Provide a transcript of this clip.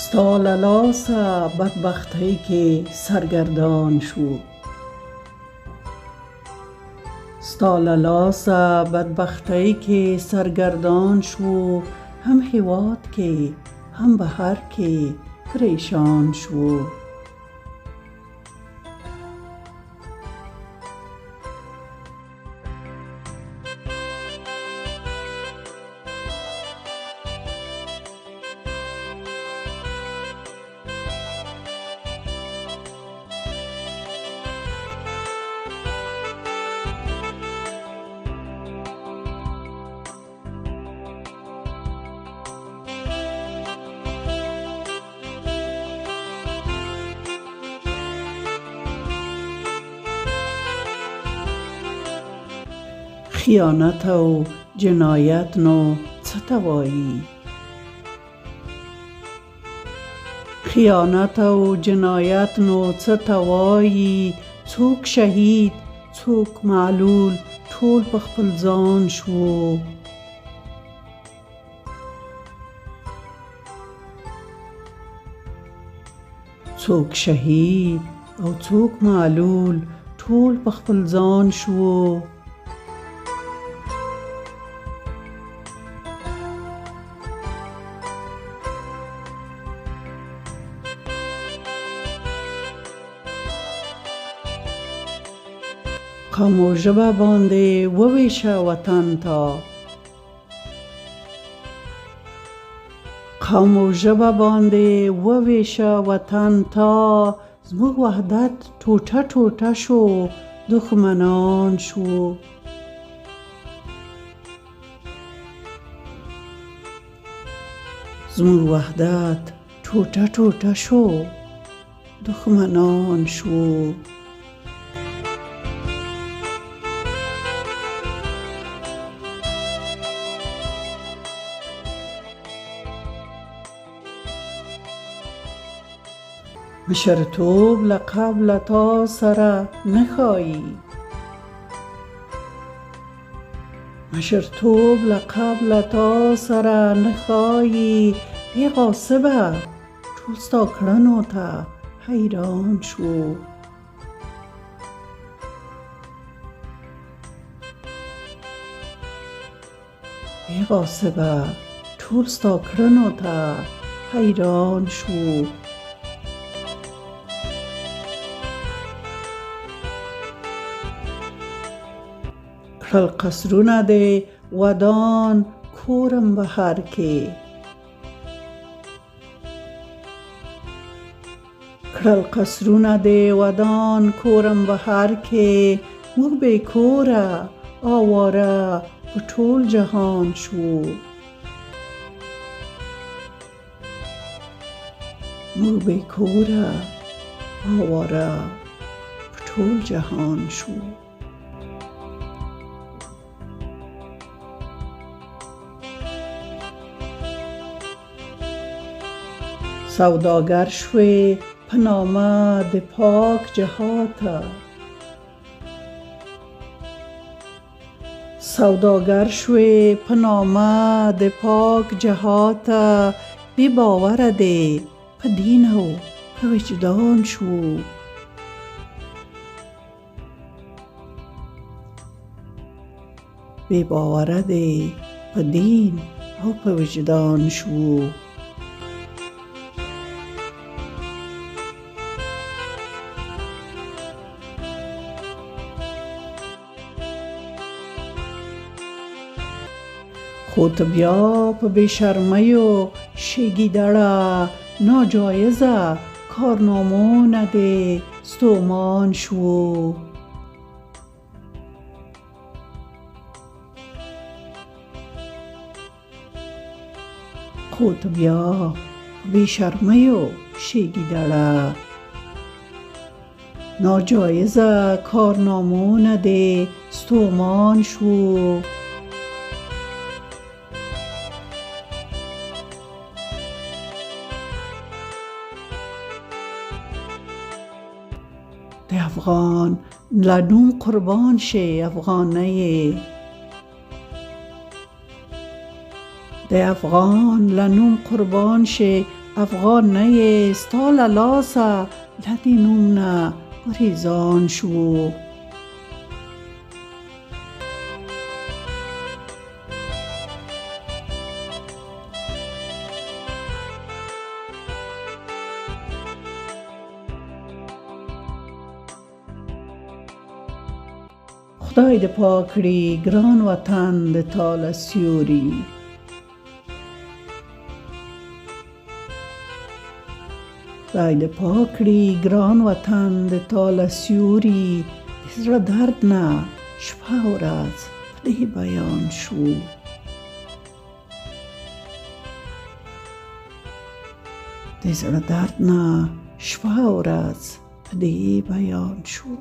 ستا له لاسه بدبختۍ کې سرګردان شو، ستا له لاسه بدبختۍ کې سرګردان شو، هم هېواد کې هم بهر کې پریشان شو. خیانت او جنایت نو څه ته وایي؟ خیانت او جنایت نو څه ته وایي؟ څوک شهید څوک معلول ټول په خپل ځان شو. څوک شهید او څوک معلول ټول په خپل ځان شو. قوم او ژبه باندې وویشه وطن ته، قوم او ژبه باندې وویشه وطن ته، زموږ وحدت ټوټه ټوټه شو، دښمنان شو. زموږ وحدت ټوټه ټوټه شو، دښمنان شو. مشرتوب لقب له تا سره نه ښایي، مشرتوب لقب له تا سره نه ښایي، ای غاصبه ټول ستا کړنو ته حیران شو. ای غاصبه ټول ستا کړنو ته حیران شو. کړل قصرونه دې ودان کورم بهر کې، کړل قصرونه دې ودان کورم بهر کې، موږ بې کوره آواره په ټول جهان شو. موږ بې کوره آواره په ټول جهان شو. سوداگر شوی په نامه د پاک جهاته، سوداگر شوی په نامه د پاک جهاته، بی باوره دی په دین او په وجدان شو. بی باوره دی په دین او په وجدان شو. خو ته بیا په بې شرمیو شګیدړه، ناجایزه کارنامونه دې ستومان شو. خو ته بیا په بې شرمیو شګیدړه، ناجایزه کارنامونه دې ستومان شو. د افغان له نوم قربان شي افغانۍ، د افغان له نوم قربان شي افغان نه یې ستا له لاسه له دې نوم نه ګریزان شو. خدای دې پاک کړي ګران وطن د تا له سیوري. خدای دې پاک کړي ګران وطن د تا له سیوري. د زړه درد نه شپه ورځ په دې بیان شو. د زړه درد نه شپه ورځ په دې بیان شو.